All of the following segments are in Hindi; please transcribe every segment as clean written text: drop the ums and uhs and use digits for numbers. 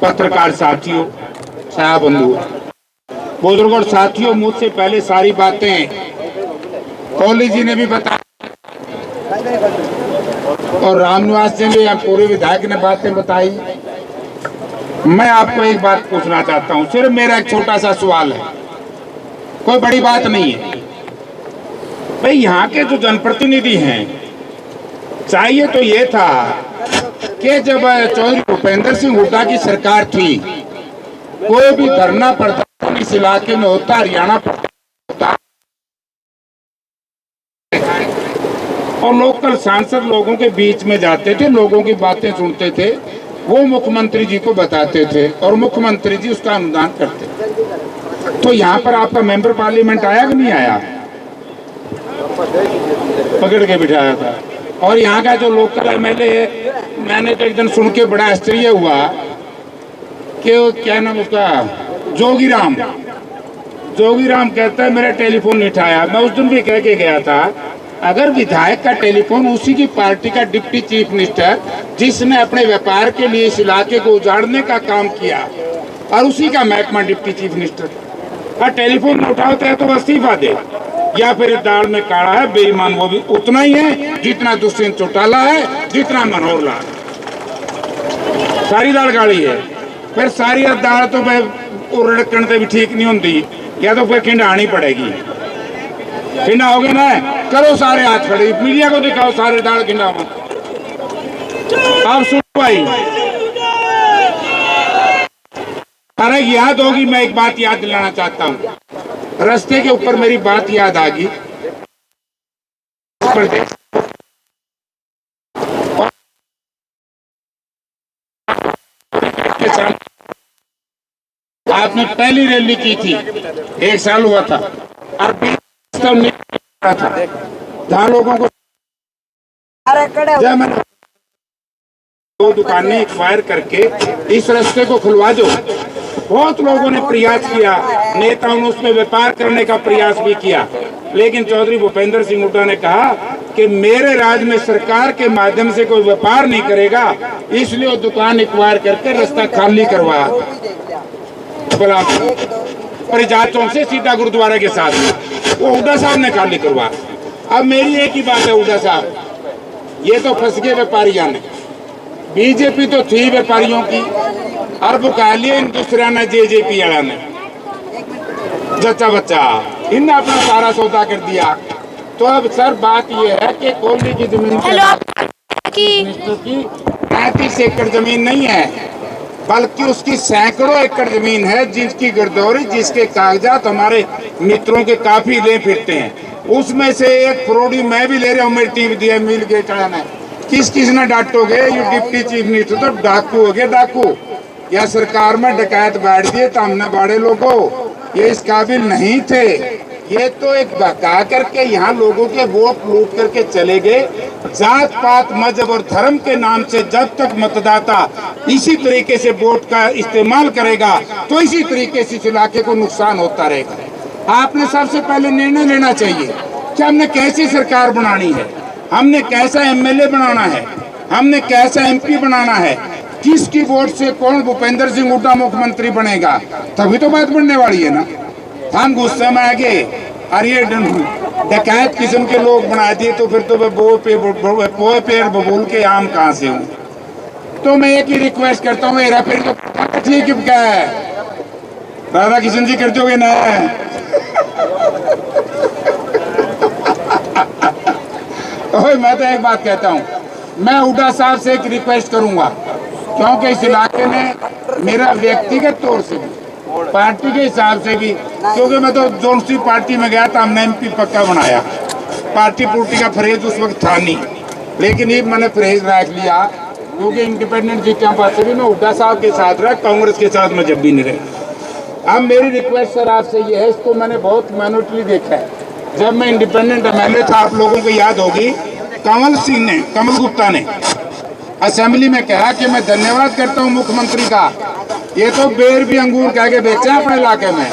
पत्रकार साथियों, साहब बंधु, बुजुर्ग और साथियों, मुझसे पहले सारी बातें कौली जी ने भी बताया और रामनिवास जी ने, पूरे विधायक ने बातें बताई। मैं आपको एक बात पूछना चाहता हूं, सिर्फ मेरा एक छोटा सा सवाल है, कोई बड़ी बात नहीं है। भाई यहाँ के जो जनप्रतिनिधि हैं, चाहिए तो ये था कि जब चौधरी भूपेंद्र सिंह हुड्डा की सरकार थी, कोई भी धरना प्रदर्शन इस इलाके में होता, हरियाणा होता, और लोकल सांसद लोगों के बीच में जाते थे, लोगों की बातें सुनते थे, वो मुख्यमंत्री जी को बताते थे और मुख्यमंत्री जी उसका अनुदान करते थे। तो यहाँ पर आपका मेंबर पार्लियामेंट आया कि नहीं आया? पकड़ के बिठाया था। और यहाँ का जो लोकल एमएलए है, मैंने तो एक दिन सुन के बड़ा आश्चर्य हुआ कि वो क्या नाम उसका, जोगीराम कहता है मेरा टेलीफोन नहीं उठाया। मैं उस दिन भी कह के गया था, अगर विधायक का टेलीफोन उसी की पार्टी का डिप्टी चीफ मिनिस्टर, जिसने अपने व्यापार के लिए इस इलाके को उजाड़ने का काम किया, और उसी का महकमा डिप्टी चीफ मिनिस्टर, और टेलीफोन न उठाता है तो इस्तीफा दे, या फिर दाल में काढ़ा है, बेईमान वो भी उतना ही है जितना दुष्यंत चौटाला है, जितना मनोहर लाल। सारी दाल गाड़ी है, फिर सारी दाल तो उड़कण से भी ठीक नहीं होती, या तो फिर खिंडानी पड़ेगी। खिंडाओगे ना, करो सारे हाथ खड़े, मीडिया को दिखाओ सारे दाल खिंडाओ। आप सुनो भाई, अरे याद होगी, मैं एक बात याद दिलाना चाहता हूँ, रास्ते के ऊपर मेरी बात याद आ गई। आपने पहली रैली की थी, 1 साल हुआ था, और नहीं था, जहाँ लोगों को मैंने 2 दुकानें एक्वायर करके इस रास्ते को खुलवा दो। बहुत लोगों ने प्रयास किया, नेताओं ने उसमें व्यापार करने का प्रयास भी किया, लेकिन चौधरी भूपेंद्र सिंह हुड्डा ने कहा कि मेरे राज में सरकार के माध्यम से कोई व्यापार नहीं करेगा, इसलिए वो दुकान एक्वायर करके रास्ता खाली करवा परिजात चौक से सीधा गुरुद्वारा के साथ, वो हुड्डा साहब ने खाली करवा। अब मेरी एक ही बात है, हुड्डा साहब, ये तो फंस गए व्यापारियों ने, बीजेपी तो थी व्यापारियों की, अरब का लिए इन दूसरा ने, जेजेपी वाला ने, जच्चा बच्चा, इनने अपना सारा सौदा कर दिया। तो अब सर बात ये है कि कोहली की जमीन की 35 एकड़ जमीन नहीं है, बल्कि उसकी सैकड़ों एकड़ जमीन है, जिसकी गिरदौरी, जिसके कागजात हमारे मित्रों के काफी ले फिरते हैं। उसमें से एक फरोड़ी मैं भी ले रहा हूँ, मेरी टीम दिया मिल गए चढ़ाना। किस ने डांटोगे? ये डिप्टी चीफ मिनिस्टर तो डाकू हो गए, डाकू, या सरकार में डकैत बैठ दिए तो हमने बड़े लोगों, ये इस काबिल नहीं थे। ये तो एक बहका करके यहाँ लोगों के वोट लूट करके चले गए। जात पात मजहब और धर्म के नाम से जब तक मतदाता इसी तरीके से वोट का इस्तेमाल करेगा, तो इसी तरीके से इस इलाके को नुकसान होता रहेगा। आपने सबसे पहले निर्णय लेना चाहिए कि हमने कैसी सरकार बनानी है, हमने कैसा एमएलए बनाना है, हमने कैसा एमपी बनाना है, किसकी वोट से कौन भूपेंद्र सिंह हुड्डा मुख्यमंत्री बनेगा, तभी तो बात बनने वाली है ना। हम गुस्से में आ गए, अरे डकैत किस्म के लोग बना दिए, तो फिर तो पोए पेड़ बबूल के आम कहाँ से हूँ। तो मैं एक ही रिक्वेस्ट करता हूँ, मेरा पेड़ तो ठीक क्या है, राधा किशन जी कर दोगे ना? मैं तो एक बात कहता हूँ, मैं हुड्डा साहब से एक रिक्वेस्ट करूंगा, क्योंकि इस इलाके में मेरा व्यक्तिगत तौर से भी, पार्टी के हिसाब से भी, क्योंकि मैं तो जोन सी पार्टी में गया था, हमने एमपी पक्का बनाया, पार्टी पुर्टी का फ्रेज उस वक्त था नहीं, लेकिन ये मैंने फ्रेज रख लिया, क्योंकि इंडिपेंडेंट जी कैंपस से भी मैं हुड्डा साहब के साथ रहा, कांग्रेस के साथ मैं जब भी नहीं रहा। अब मेरी रिक्वेस्ट सर आपसे ये है, इसको मैंने बहुत माइनॉरिटी देखा है। जब मैं इंडिपेंडेंट एमएलए था, आप लोगों को याद होगी, कमल गुप्ता ने असेंबली में कहा कि मैं धन्यवाद करता हूं मुख्यमंत्री का, ये तो बेर भी अंगूर कह के बेचे अपने इलाके में।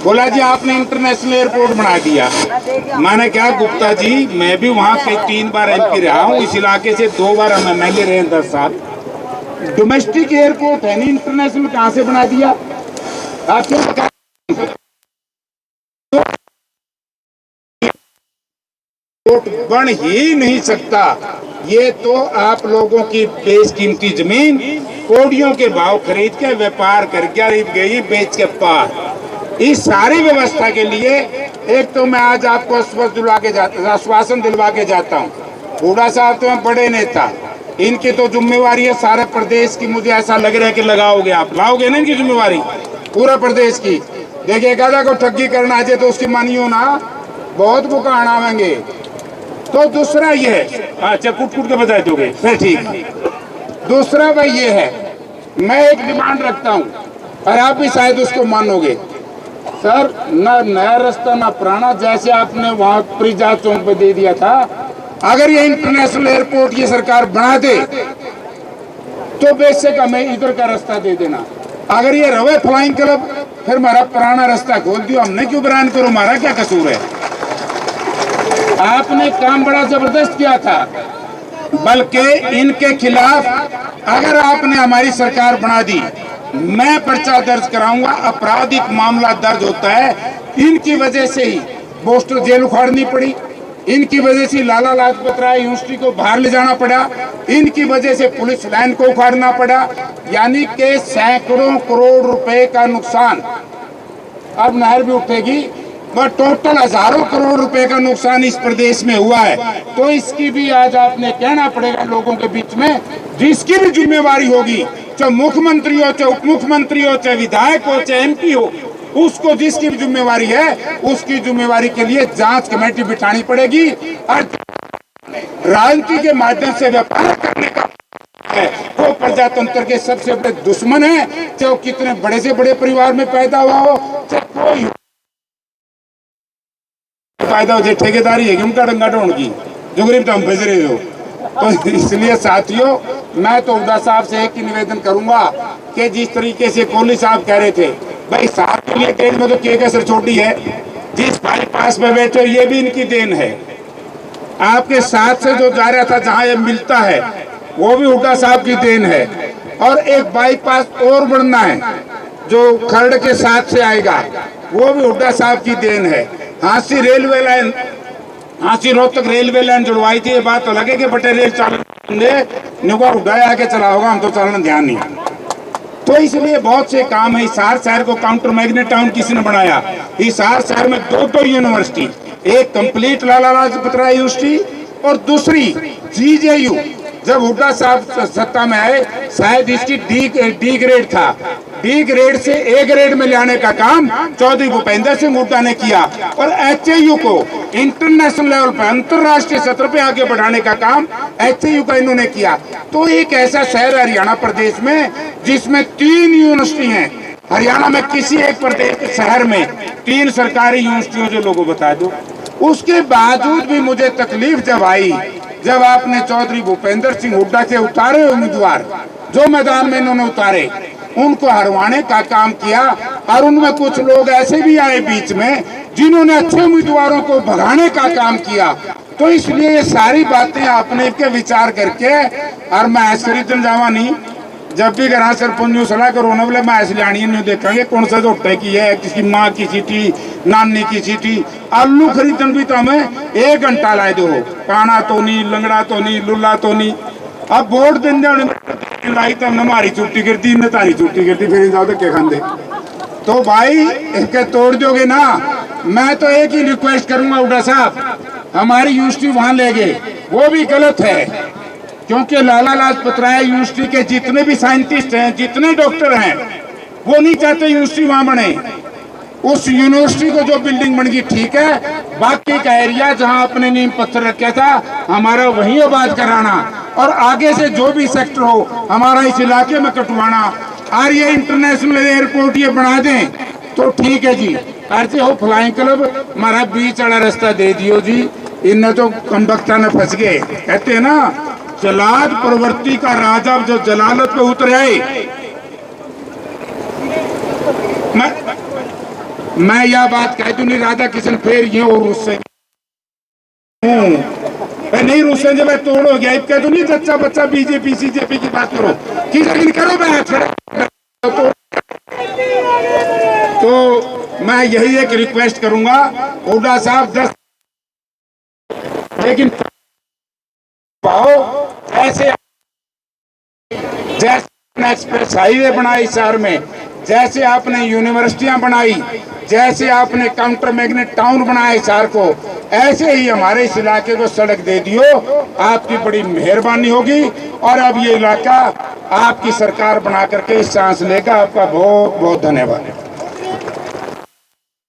बोला जी आपने इंटरनेशनल एयरपोर्ट बना दिया। मैंने कहा गुप्ता जी, मैं भी वहां से 3 बार एमपी रहा हूं, इस इलाके से 2 बार हम एमएलए रहे 10 साल, डोमेस्टिक एयरपोर्ट है नहीं, इंटरनेशनल कहां से बना दिया? आप क्यों बता? बन ही नहीं सकता। ये तो आप लोगों की बेशकीमती जमीन कोड़ियों के भाव खरीद के व्यापार करके गई बेच के पार। इस सारी व्यवस्था के लिए एक तो मैं आज आपको आश्वासन दिलवा के जाता हूँ, हुड्डा साहब तो हैं बड़े नेता, इनकी तो जिम्मेवारी है सारे प्रदेश की। मुझे ऐसा लग रहा है कि लगाओगे, आप लाओगे ना इनकी जिम्मेवारी पूरा प्रदेश की। देखिए गादा को ठगी करना आ जाए तो उसकी मानियो ना, बहुत बुकान आवेंगे। तो दूसरा ये है, अच्छा कुट कुट के बजाय दोगे फिर ठीक। दूसरा भाई ये है, मैं एक डिमांड रखता हूँ और आप भी शायद उसको मानोगे सर, ना नया रास्ता ना पुराना, जैसे आपने वहां प्रिजा चौक पे दे दिया था, अगर ये इंटरनेशनल एयरपोर्ट ये सरकार बना दे तो बेशक हमें इधर का रास्ता दे देना। अगर ये रवे फ्लाइंग क्लब, फिर हमारा पुराना रास्ता खोल दियो, हमने क्यों बयान करो, हमारा क्या कसूर है? आपने काम बड़ा जबरदस्त किया था, बल्कि इनके खिलाफ अगर आपने हमारी सरकार बना दी, मैं पर्चा दर्ज कराऊंगा। आपराधिक मामला दर्ज होता है, इनकी वजह से ही बोस्टर जेल उखाड़नी पड़ी, इनकी वजह से लाला लाजपत राय यूनिवर्सिटी को बाहर ले जाना पड़ा, इनकी वजह से पुलिस लाइन को उखाड़ना पड़ा। यानी कि सैकड़ों करोड़ रुपए का नुकसान। अब नहर भी उठेगी, पर टोटल हजारों करोड़ रुपए का नुकसान इस प्रदेश में हुआ है। तो इसकी भी आज आपने कहना पड़ेगा लोगों के बीच में, जिसकी भी जिम्मेवारी होगी, चाहे मुख्यमंत्री हो, चाहे उप मुख्यमंत्री हो, चाहे विधायक हो, चाहे एमपी हो, उसको जिसकी भी जिम्मेवारी है उसकी जिम्मेवारी के लिए जांच कमेटी बिठानी पड़ेगी। और राजनीति के माध्यम से व्यापार करने का है वो प्रजातंत्र के सबसे बड़े दुश्मन है, चाहे वो कितने बड़े से बड़े परिवार में पैदा हुआ हो, चाहे कोई फायदा हो, ठेकेदारी है उनका डंगा ढोंड की जो गरीब तो हम भेज रहे हो। तो इसलिए साथियों, मैं तो हुड्डा साहब से एक ही निवेदन करूंगा कि जिस तरीके से कोहली साहब कह रहे थे, भाई साहब के लिए देश में तो के कसर छोटी है, जिस बाईपास में बैठे ये भी इनकी देन है। आपके साथ से जो जा रहा था जहां ये मिलता है वो भी हुड्डा साहब की देन है। और एक बाईपास और बनना है जो खरड़ के साथ से आएगा, वो भी हुड्डा साहब की देन है। Hansi railway line, Hansi Rohtak railway line जुड़वाई थी, ये बात तो लगे कि बटे रेल चालू उड़ाया आके चला होगा, हम तो चलना ध्यान नहीं। तो इसलिए बहुत से काम है। हिसार शहर को काउंटर मैग्नेट टाउन किसने बनाया? हिसार शहर में दो, कंप्लीट लाला लाजपत राय यूनिवर्सिटी और दूसरी जीजेयू। जब हुड्डा साहब सत्ता में आए, शायद इसकी डी ग्रेड था, डी ग्रेड से ए ग्रेड में लाने का काम चौधरी भूपेंद्र सिंह हुड्डा ने किया। और एचएयू को इंटरनेशनल लेवल पर, अंतरराष्ट्रीय सत्र पे आगे बढ़ाने का काम एचएयू का इन्होंने किया। तो एक ऐसा शहर हरियाणा प्रदेश में जिसमें 3 यूनिवर्सिटी हैं। हरियाणा में किसी एक प्रदेश शहर में 3 सरकारी यूनिवर्सिटियों जो लोगों बता दो। उसके बावजूद भी मुझे तकलीफ जब आई, जब आपने चौधरी भूपेंद्र सिंह हुड्डा के उतारे उम्मीदवार जो मैदान में इन्होंने उतारे, उनको हरवाने का काम किया। और उनमें कुछ लोग ऐसे भी आए बीच में जिन्होंने अच्छे उम्मीदवारों को भगाने का काम किया। तो इसलिए ये सारी बातें आपने के विचार करके, और मैं ऐसे खरीदन जावा नहीं, जब भी घर सरपंच सलाह करो ना, बोले मैं ऐसे जानी नहीं देखेंगे कौन सा झोटे की है, किसी माँ की सीटी, नानी की सीटी। आलू खरीदन भी तो हमें 1 घंटा लाए दो, काना तो नहीं, लंगड़ा तो नहीं, लुल्ला तो नहीं। अब वोट दिन लाई तो हमने हमारी छुट्टी करती, इन्हें तारी छुट्टी करती, फिर जाओ तो क्या खाते। तो भाई इनके तोड़ दोगे ना। मैं तो एक ही रिक्वेस्ट करूंगा हुड्डा साहब, हमारी यूनिवर्सिटी वहां ले गए, वो भी गलत है। क्योंकि लाला लाजपत राय यूनिवर्सिटी के जितने भी साइंटिस्ट हैं, जितने डॉक्टर हैं, वो नहीं चाहते यूनिवर्सिटी वहां बने। उस यूनिवर्सिटी को जो बिल्डिंग बन गई ठीक है, बाकी का एरिया जहां अपने नींव पत्थर रखा था हमारा वहीं आबाद कराना, और आगे से जो भी सेक्टर हो हमारा इस इलाके में कटवाना। और ये इंटरनेशनल एयरपोर्ट ये बना दें तो ठीक है जी। अर्जे हो फ्लाइंग क्लब, हमारा बीच वाला रास्ता दे दियो जी। इन्हें तो कमबख्ता ने फंस गए। कहते हैं ना, जलाद प्रवृत्ति का राजा जो जलालत पे उतर आए। मैं यह बात कह दूं नहीं, राधा किशन फिर ये और उससे नहीं रुस संजय भाई तोड़ हो गया, कह तो नहीं जच्चा बच्चा बीजेपी सीजेपी की बात करो कि लेकिन करो तो मैं यही एक रिक्वेस्ट करूंगा हुड्डा साहब 10 लेकिन पाओ ऐसे जैसे एक्सप्रेस हाईवे बनाई शहर में, जैसे आपने यूनिवर्सिटियां बनाई, जैसे आपने काउंटर मैग्नेट टाउन बनाए शहर को, ऐसे ही हमारे इस इलाके को सड़क दे दियो, आपकी बड़ी मेहरबानी होगी। और अब ये इलाका आपकी सरकार बना करके इस चांस लेगा। आपका बहुत बहुत धन्यवाद।